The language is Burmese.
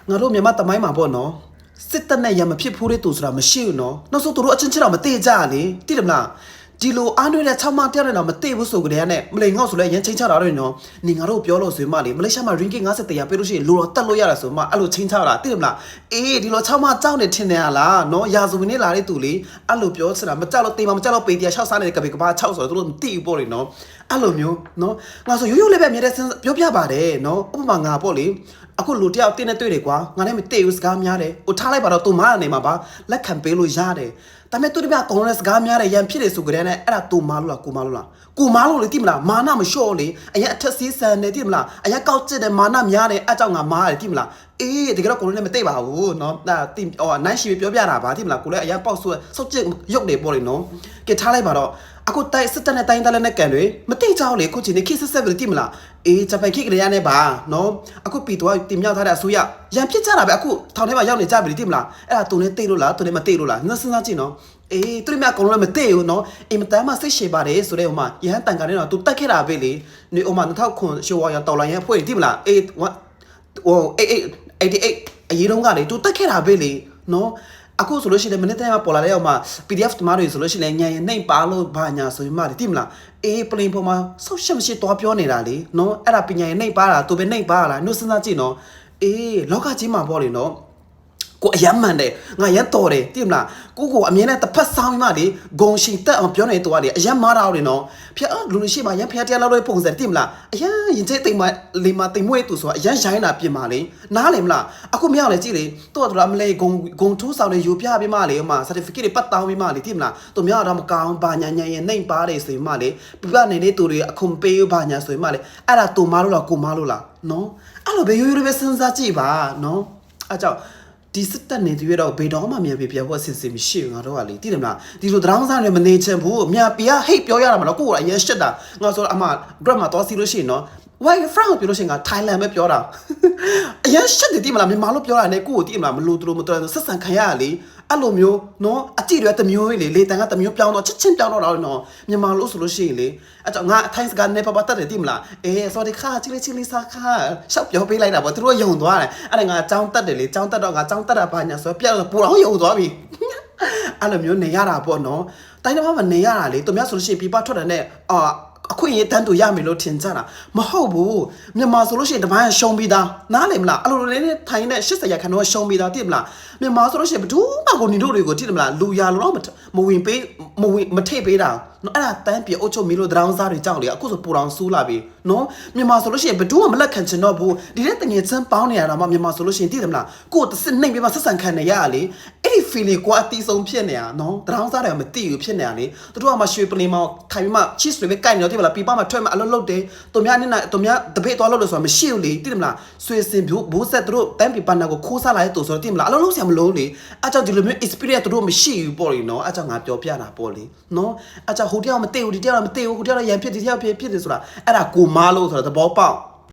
ငါတို့မြန်မာတမိုင်းမှာပေါ့နော်စစ်တပ်နဲ့ရမဖြစ်ဖို့တဲ့သူဆိုတာမရှိဘူးနော်နောက်ဆုံးသူတို့အချင်းချင်းတော့မတေ့ကြလေတိတယ်မလားဒီလိုအားနွေးတဲ့6မတက်တဲ့တော့မတေ့ဘူးဆိုကြတဲ့နဲ့မလိန်ငေါ့ဆိုလဲရန်ချင်းချတာတော့နော်နေငါတို့ပြောလို့ဆိုမှလေမလေးရှားမှာ ranking 50တရားပေးလို့ရှိရင်လိုတော့တက်လို့ရတာဆိုမှအဲ့လိုချင်းချတာတိတယ်မလားအေးဒီလို6မကြောက်နေထင်တယ်ဟာလားနော်ရာဇဝင်နေလာတဲ့သူလေအဲ့လိုပြောစတာမကြောက်လို့တေးမကြောက်လို့ပေတရား6စားနေတဲ့ကပေကဘာ6ဆိုတော့သူတို့မသိဘူးပေါ့လေနော်အဲ့လိုမျိုးနော်ငါဆိုရိုးရိုးလေးပဲမြဲတဲ့ပြောပြပါတယ်နော်ဥပမာငါပေါ့လေအခုလူတယောက်တင်းနေတွေ့တယ်ကွာငါလည်းမတေ့ဘူးစကားများတယ်ဟိုထားလိုက်ပါတော့သူမအနေမှာပါလက်ခံပေးလို့ရတယ်ဒါပေမဲ့သူတို့ကကောင်းတဲ့စကားများတယ်ရန်ဖြစ်တယ်ဆိုကြတဲ့နဲ့အဲ့ဒါသူမလို့လားကိုမလို့လားကိုမလို့လေတိမလားမာနမလျှော့လေအရင်အထက်စီးဆန်နေတိမလားအရင်ကောက်ကျစ်တယ်မာနများတယ်အဲ့ကြောင့်ငါမားတယ်တိမလားအေးတကယ်တော့ကိုလည်းမသိပါဘူးနော်ဒါတိဟိုနိုင်ရှိပြောပြတာပါတိမလားကိုလည်းအရင်ပေါက်ဆွဲစောက်ကျစ်ရုပ်နေပေါ့လေနော်ကဲထားလိုက်ပါတော့အခုတိုက်စစ်တပ်နဲ့တိုင်းသားနဲ့ကန်တွေမတိကြအောင်လေခုချိန်နေခိဆက်ပဲတိမလားအေးဂျပန်ခိကလေးရနေပါနော်အခုပီတော့တင်မြောက်ထားတဲ့အစိုးရရန်ဖြစ်ကြတာပဲအခုထောင်ထဲမှာရောက်နေကြပြီတိမလားအဲ့ဒါသူနဲ့တိတ်လို့လားသူနဲ့မတိတ်လို့လားငါစဉ်းစားကြည့်နော်အေးသူတို့မြကောင်းလည်းမသိဘူးနော်အိမ်မတမ်းမှစိတ်ရှည်ပါတယ်ဆိုတဲ့ဟိုမှာရဟန်းတန်ကန်နေတော့သူတက်ခဲ့တာပဲလေနေဟိုမှာ2009ရှိုးဝါရတော်လိုင်းရဖွဲ့တိမလားအေးဟို88အရေးတုန်းကလေသူတက်ခဲ့တာပဲလေနော်အခုဆိုလို့ရှိရင်မနေ့တည်းကပေါ်လာတဲ့အောင်မှာ PDF တမားတွေဆိုလို့ရှိရင်ညံရင်နှိမ့်ပါလို့ဘာညာဆိုပြီးမှလေတိမလားအေးပလင်ပေါ်မှာဆောက်ရှက်မရှိတော့ပြောနေတာလေနော်အဲ့ဒါပညာရင်နှိမ့်ပါလားသူပဲနှိမ့်ပါလားနှုတ်စဉ်းစားကြည့်နော်အေးလောကကြီးမှာပေါ့လေနော်ကိုအယမ်းမှန်တယ်ငါရမ်းတော်တယ်တိမလားကိုအမြင်နဲ့တစ်ဖက်ဆောင်းမှလေဂုံရှင်တက်အောင်ပြောနေတော့လေအယမ်းမားတာလေနော်ဖျက်လူလူရှိမှရမ်းဖျက်တရားလောက်လို့ပုံစံတိမလားအယမ်းရင်ကျိတ်တိမ်မလေမတိမ်မွေးသူဆိုတာအယမ်းရိုင်းတာပြင်ပါလေနားလေမလားအခုမရလေကြည့်လေတော့တော်မလဲဂုံထူးဆောင်လေယူပြပြမှလေဟိုမှာ certificate တွေပတ်တောင်းပြီးမှလေတိမလားသူများတော့မကောင်းဘာညာညာရင်နှိမ့်ပါတယ်ဆိုမှလေပြပနေနေသူတွေအခုမပေးဘာညာဆိုမှလေအဲ့ဒါသူမားလို့လားကိုမားလို့လားနော်အဲ့လိုပဲရိုးရိုးပဲစဉ်းစားကြည့်ပါနော်အဲ့ကြောင့်ဒီစစ်တပ်နေတွေ့တော့ဘေတော်မှမြန်ပြပြဖို့အစစ်စစ်မရှိဘူးငါတို့ကလေသိတယ်မလားဒီလိုတရောင်းစားတွေမနေချင်ဘူးမြန်ပြဟိတ်ပြောရတာမလားကိုကအရင်ရှစ်တာငါဆိုအမ grab မှာတော့စီလို့ရှိရင်နော် why from ပြောလို့ရှိရင်က Thailand ပဲပြောတာအရင်ရှစ်တယ်သိမလားမြန်မာလို့ပြောတာနဲ့ကိုကိုသိမလားမလို့သူတို့မတော်ဆက်ဆံခံရလေအဲ့လိုမျိုးနော်အကြည့်တွေတမျိုးလေလေတန်ကတမျိုးပြောင်းတော့ချက်ချင်းပြောင်းတော့နော်မြန်မာလို့ဆိုလို့ရှိရင်လေအဲ့ကြောင့်ငါအထိုင်းစကားနဲ့ပပတတ်တယ်သိမလားအေး sorry ခါချီလေးစားခါရှောက်ပြောပေးလိုက်တာပေါ့သူတို့ယုံသွားတယ်အဲ့ဒါငါအကြောင်းတက်တယ်လေအကြောင်းတက်တော့ငါအကြောင်းတက်တာဘာညာဆိုပြက်ပူတော့ယုံသွားပြီအဲ့လိုမျိုးနေရတာပေါ့နော်တိုင်းတော့မှနေရတာလေသူများဆိုလို့ရှိရင်ပြပထွက်တယ်နဲ့အခွင့်အရေးတန်းတူရမယ်လို့ထင်ကြတာမဟုတ်ဘူးမြန်မာဆိုလို့ရှိရင်တပိုင်းရှုံးပြီးသားနားလေမလားအဲ့လိုလေးနဲ့ထိုင်တဲ့80ရာခိုင်နှုန်းရှုံးပြီးသားသိမလားမြန်မာဆိုလို့ရှိရင်ဘဒူးမကိုနေတို့တွေကိုသိတယ်မလားလူရလို့မဝင်ပေးမထိတ်ပေးတာနော်အဲ့ဒါတန်းပြေအုတ်ချုပ်မီလို့တရောင်းစားတွေကြောက်လေအခုဆိုပူတောင်ဆူးလာပြီနော်မြန်မာဆိုလို့ရှိရင်ဘဒူးမလက်ခံချင်တော့ဘူးဒီတဲ့တငယ်ချင်းပေါင်းနေရတာမှမြန်မာဆိုလို့ရှိရင်သိတယ်မလားကိုတစစ်နှိမ့်ပြီးမှဆက်ဆံခံနေရလေအဲ့ဒီ feeling ကိုအတီးဆုံးဖြစ်နေရနော်တရောင်းစားတယ်မသိဘူးဖြစ်နေရလေသူတို့ကမှရွှေပလင်မောင်ထိုင်ပြီးမှ cheese တွေပဲကိုက်နေတော့သိမလားပြပမှာထွက်မှအလုံးလုံးတယ်သူများနဲ့သူများတပိတ်သွားလို့လို့ဆိုတာမရှိဘူးလေသိတယ်မလားဆွေစင်ဘိုးဆက်သူတို့တန်းပြပနာကိုခိုးစားလာတဲ့သူဆိုတော့သိမလားအလုံးလုံးဆရာမလုံးလေအဲ့ကြောင့်ဒီလိုမျိုး experience သူတို့မရှိဘူးပေါ့လေနော်အဲ့ကြောင့်ငါပြောပြတာပေါ့လေနော်အဲ့ကြောင့်ဟိုတယောက်မသိဘူးဒီတယောက်မသိဘူးဟိုတယောက်ရန်ဖြစ်ဒီတယောက်ဖြစ်တယ်ဆိုတာအဲ့ဒါကိုမားလို့ဆိုတာသဘောပေါက်